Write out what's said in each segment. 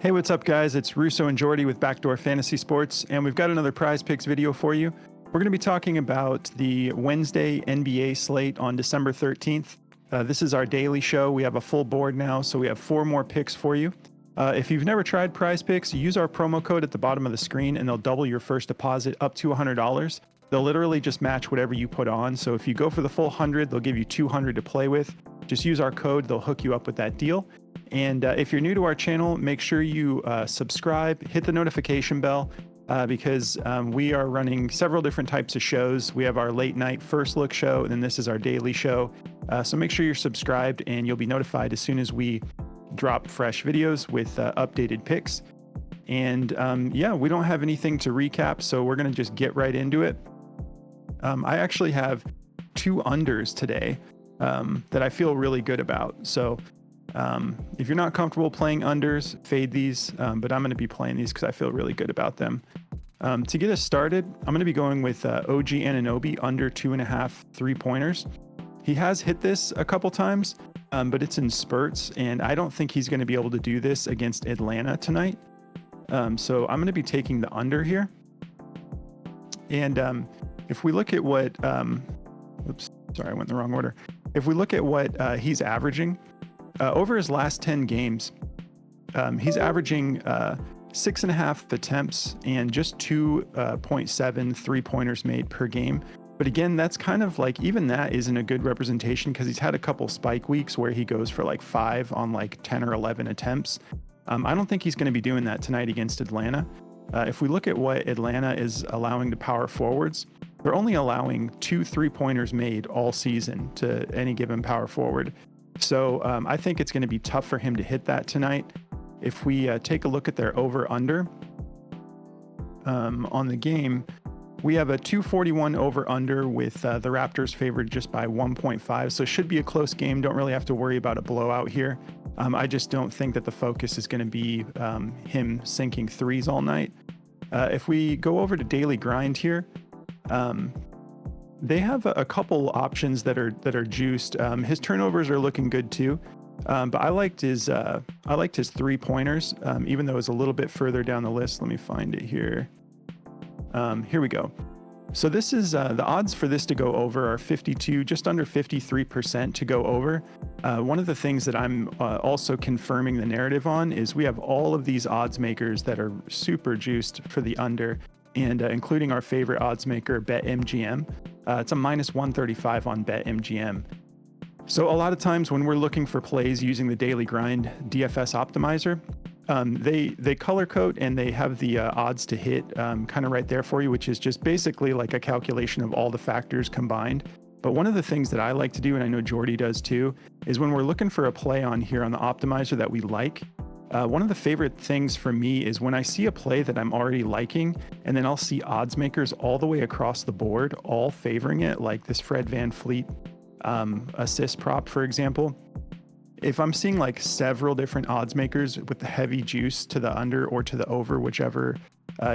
Hey, what's up, guys? It's Russo and Jordy with Backdoor Fantasy Sports, and we've got another prize picks video for you. We're going to be talking about the Wednesday NBA slate on December 13th. This is our daily show. We have a full board now, so we have 4 more picks for you. If you've never tried prize picks, use our promo code at the bottom of the screen, and they'll double your first deposit up to $100. They'll literally just match whatever you put on. So if you go for the full 100, they'll give you 200 to play with. Just use our code. They'll hook you up with that deal. And if you're new to our channel, make sure you subscribe, hit the notification bell, because we are running several different types of shows. We have our late night first look show, and then this is our daily show. So make sure you're subscribed, and you'll be notified as soon as we drop fresh videos with updated picks. And yeah, we don't have anything to recap, so we're going to just get right into it. I actually have 2 unders today that I feel really good about. So if you're not comfortable playing unders, fade these, but I'm going to be playing these because I feel really good about them. To get us started, I'm going to be going with OG Anunoby under 2.5 3-pointers. He has hit this a couple times, but it's in spurts, and I don't think he's going to be able to do this against Atlanta tonight. So I'm going to be taking the under here. And if we look at what, oops, sorry, I went in the wrong order. If we look at what he's averaging, over his last 10 games, he's averaging 6.5 attempts and just 2.7 3-pointers made per game. But again, that's kind of like, even that isn't a good representation because he's had a couple spike weeks where he goes for like 5 on like 10 or 11 attempts. I don't think he's going to be doing that tonight against Atlanta. If we look at what Atlanta is allowing to power forwards, they're only allowing 2 3-pointers made all season to any given power forward. So I think it's going to be tough for him to hit that tonight. If we take a look at their over-under on the game, we have a 241 over-under with the Raptors favored just by 1.5. So it should be a close game. Don't really have to worry about a blowout here. I just don't think that the focus is going to be him sinking threes all night. If we go over to Daily Grind here, they have a couple options that are juiced. His turnovers are looking good too, but I liked his 3-pointers, even though it's a little bit further down the list. Let me find it here. Here we go. So this is the odds for this to go over are 52, just under 53% to go over. One of the things that I'm also confirming the narrative on is we have all of these odds makers that are super juiced for the under, and including our favorite odds maker, BetMGM. It's a minus 135 on BetMGM. So a lot of times when we're looking for plays using the Daily Grind DFS optimizer, they color code and they have the odds to hit kind of right there for you, which is just basically like a calculation of all the factors combined. But one of the things that I like to do, and I know Jordy does too, is when we're looking for a play on here on the optimizer that we like, one of the favorite things for me is when I see a play that I'm already liking, and then I'll see odds makers all the way across the board, all favoring it, like this Fred VanVleet assist prop, for example. If I'm seeing like several different odds makers with the heavy juice to the under or to the over, whichever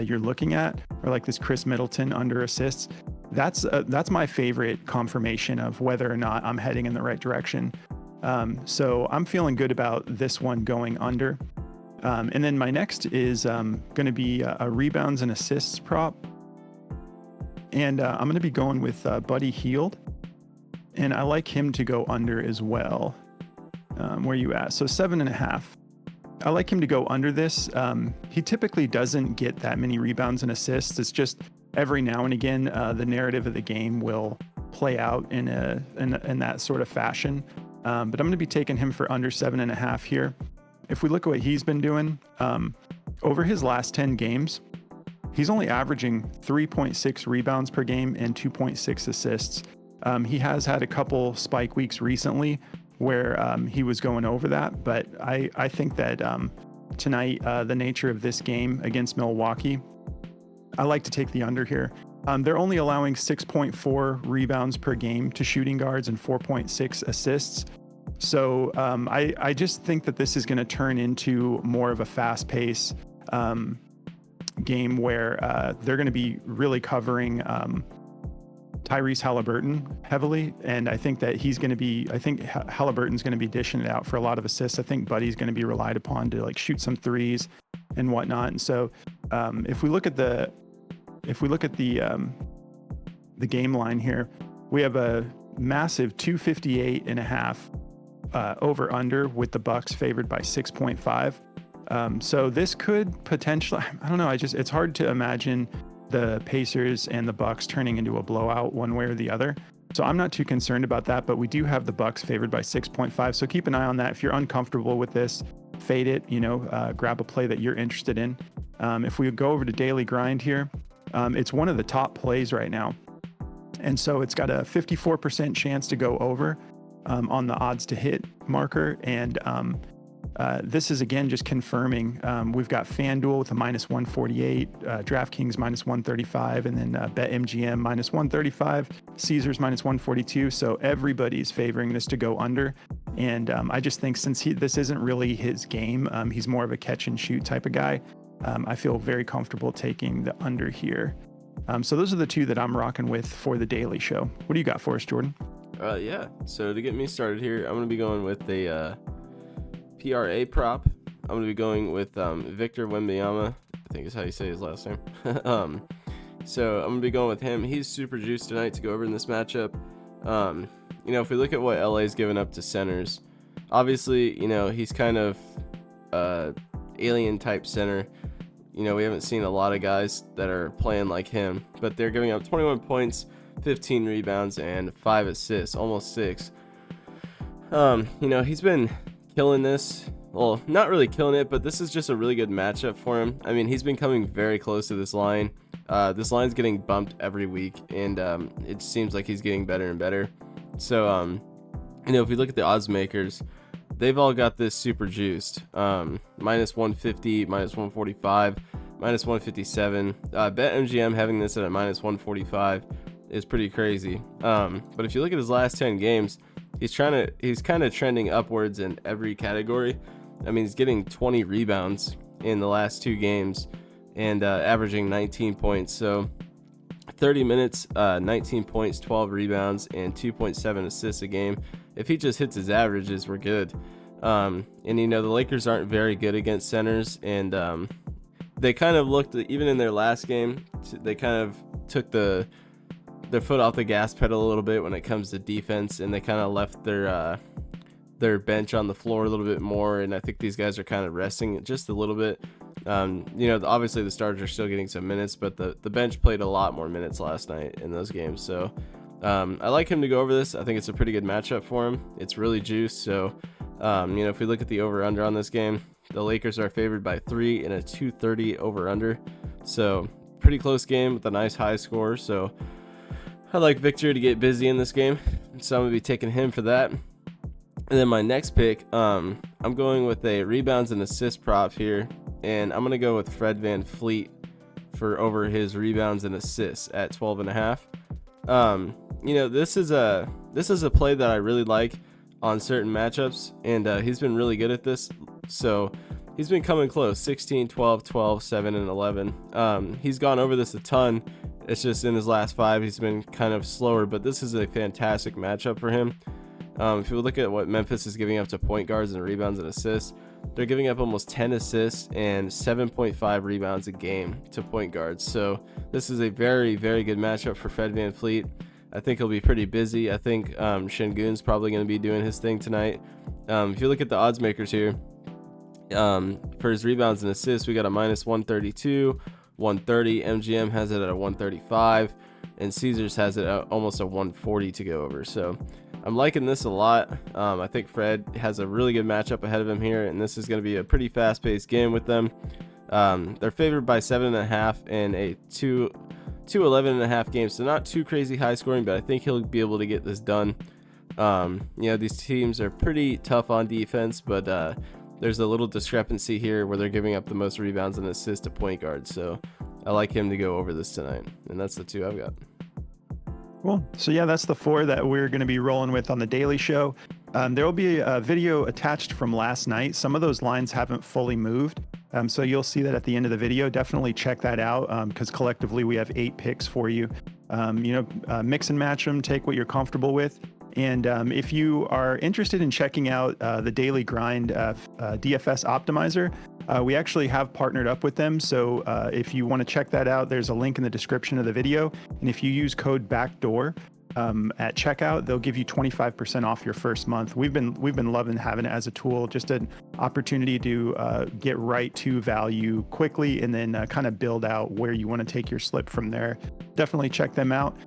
you're looking at, or like this Chris Middleton under assists, that's my favorite confirmation of whether or not I'm heading in the right direction. So I'm feeling good about this one going under. And then my next is going to be a rebounds and assists prop. And I'm going to be going with Buddy Hield. And I like him to go under as well. Where you at? So 7.5. I like him to go under this. He typically doesn't get that many rebounds and assists. It's just every now and again, the narrative of the game will play out in that sort of fashion. But I'm going to be taking him for under 7.5 here. If we look at what he's been doing, over his last 10 games, he's only averaging 3.6 rebounds per game and 2.6 assists. He has had a couple spike weeks recently where he was going over that, but I think that tonight, the nature of this game against Milwaukee, I like to take the under here. They're only allowing 6.4 rebounds per game to shooting guards and 4.6 assists. So I just think that this is going to turn into more of a fast pace game where they're going to be really covering Tyrese Halliburton heavily, and I think that he's going to be. I think Halliburton's going to be dishing it out for a lot of assists. I think Buddy's going to be relied upon to like shoot some threes and whatnot. And so, if we look at the game line here, we have a massive 258.5 over under with the Bucks favored by 6.5. So this could potentially, I don't know. It's hard to imagine the Pacers and the Bucks turning into a blowout one way or the other. So I'm not too concerned about that, but we do have the Bucks favored by 6.5. So keep an eye on that. If you're uncomfortable with this, fade it, grab a play that you're interested in. If we go over to Daily Grind here, it's one of the top plays right now. And so it's got a 54% chance to go over on the odds to hit marker. And this is, again, just confirming. We've got FanDuel with a minus 148, DraftKings minus 135, and then BetMGM minus 135, Caesars minus 142. So everybody's favoring this to go under. And I just think since this isn't really his game, he's more of a catch and shoot type of guy. I feel very comfortable taking the under here. So those are the two that I'm rocking with for the daily show. What do you got for us, Jordan? Yeah. So to get me started here, I'm going to be going with a PRA prop. I'm going to be going with Victor Wembanyama. I think is how you say his last name. So I'm going to be going with him. He's super juiced tonight to go over in this matchup. If we look at what LA's given up to centers, obviously, he's kind of alien type center. We haven't seen a lot of guys that are playing like him, but they're giving up 21 points, 15 rebounds, and 5 assists, almost 6. He's been killing this. Well, not really killing it, but this is just a really good matchup for him. I mean, he's been coming very close to this line. This line's getting bumped every week, and it seems like he's getting better and better. So, if we look at the odds makers, they've all got this super juiced. Minus 150, minus 145, minus 157. BetMGM having this at a minus 145 is pretty crazy. But if you look at his last 10 games, he's kind of trending upwards in every category. I mean, he's getting 20 rebounds in the last 2 games and averaging 19 points. So 30 minutes, 19 points, 12 rebounds, and 2.7 assists a game. If he just hits his averages, we're good. And the Lakers aren't very good against centers, and they kind of looked, even in their last game, they kind of took their foot off the gas pedal a little bit when it comes to defense, and they kind of left their bench on the floor a little bit more, and I think these guys are kind of resting just a little bit. Obviously the starters are still getting some minutes, but the bench played a lot more minutes last night in those games. So I like him to go over this. I think it's a pretty good matchup for him. It's really juiced. So, if we look at the over-under on this game, the Lakers are favored by 3 and a 230 over-under. So pretty close game with a nice high score. So I like Victor to get busy in this game. So I'm going to be taking him for that. And then my next pick, I'm going with a rebounds and assist prop here. And I'm going to go with Fred VanVleet for over his rebounds and assists at 12.5. This is a play that I really like on certain matchups, and he's been really good at this. So he's been coming close, 16, 12, 12, 7, and 11. He's gone over this a ton. It's just in his last 5, he's been kind of slower, but this is a fantastic matchup for him. If you look at what Memphis is giving up to point guards and rebounds and assists, they're giving up almost 10 assists and 7.5 rebounds a game to point guards. So this is a very, very good matchup for Fred VanVleet. I think he'll be pretty busy. I think Şengün's probably going to be doing his thing tonight. If you look at the odds makers here, for his rebounds and assists, we got a minus 132, 130. MGM has it at a 135, and Caesars has it at almost a 140 to go over. So I'm liking this a lot. I think Fred has a really good matchup ahead of him here, and this is going to be a pretty fast-paced game with them. They're favored by 7.5 and a 2-11.5 games, so not too crazy high scoring, but I think he'll be able to get this done. These teams are pretty tough on defense, but there's a little discrepancy here where they're giving up the most rebounds and assists to point guards. So I like him to go over this tonight, and that's the 2 I've got. Cool. So yeah, that's the 4 that we're going to be rolling with on the Daily Show. There will be a video attached from last night. Some of those lines haven't fully moved. So you'll see that at the end of the video. Definitely check that out because collectively we have 8 picks for you. Mix and match them, take what you're comfortable with. And if you are interested in checking out the Daily Grind DFS Optimizer, we actually have partnered up with them. So if you want to check that out, there's a link in the description of the video. And if you use code BACKDOOR at checkout, they'll give you 25% off your first month. We've been loving having it as a tool, just an opportunity to get right to value quickly, and then kind of build out where you want to take your slip from there. Definitely check them out.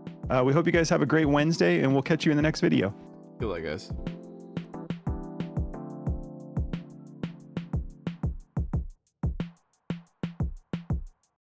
We hope you guys have a great Wednesday, and we'll catch you in the next video. Good luck, guys.